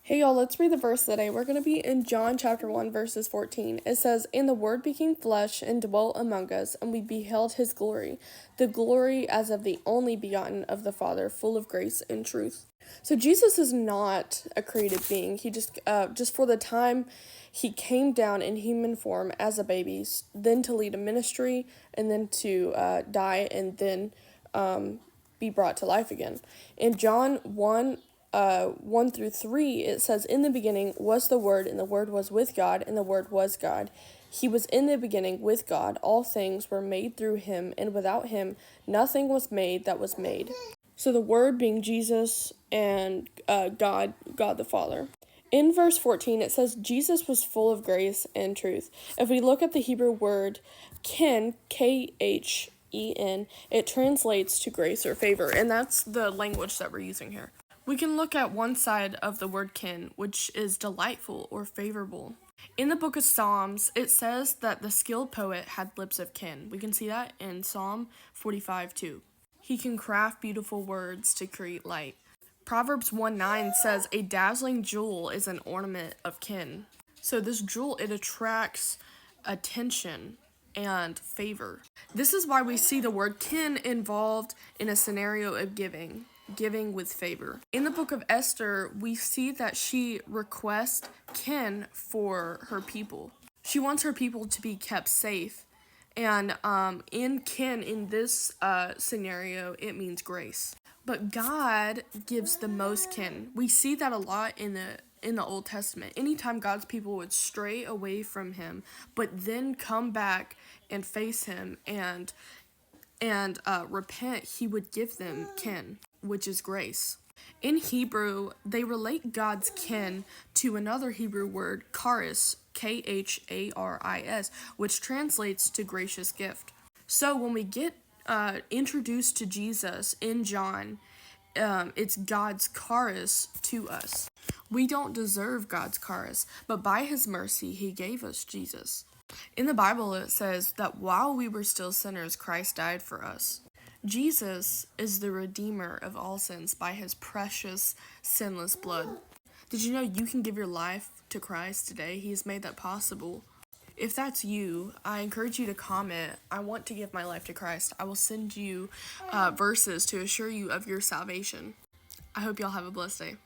Hey y'all, let's read the verse today. We're going to be in John chapter 1 verses 14. It says, "And the Word became flesh and dwelt among us, and we beheld his glory, the glory as of the only begotten of the Father, full of grace and truth." So Jesus is not a created being. He just for the time he came down in human form as a baby, then to lead a ministry, and then to die, and then be brought to life again. In John 1 through 3, it says, "In the beginning was the Word, and the Word was with God, and the Word was God. He was in the beginning with God. All things were made through him, and without him nothing was made that was made." So the Word being Jesus and God the Father. In verse 14, it says, "Jesus was full of grace and truth." If we look at the Hebrew word ken, Khen, it translates to grace or favor, and that's the language that we're using here. We can look at one side of the word kin, which is delightful or favorable. In the book of Psalms, it says that the skilled poet had lips of kin. We can see that in Psalm 45:2. He can craft beautiful words to create light. Proverbs 1:9 says, "A dazzling jewel is an ornament of kin." So this jewel, it attracts attention and favor. This is why we see the word kin involved in a scenario of giving with favor. In the book of Esther, we see that she requests kin for her people. She wants her people to be kept safe. And in kin, in this scenario, it means grace. But God gives the most kin. We see that a lot in the Old Testament. Anytime God's people would stray away from him, but then come back and face him and repent, he would give them kin, which is grace. In Hebrew, they relate God's kin to another Hebrew word, charis, Kharis, which translates to gracious gift. So when we get introduced to Jesus in John, it's God's charis to us. We don't deserve God's charis, but by his mercy, he gave us Jesus. In the Bible, it says that while we were still sinners, Christ died for us. Jesus is the Redeemer of all sins by his precious, sinless blood. Did you know you can give your life to Christ today? He has made that possible. If that's you, I encourage you to comment, "I want to give my life to Christ." I will send you verses to assure you of your salvation. I hope y'all have a blessed day.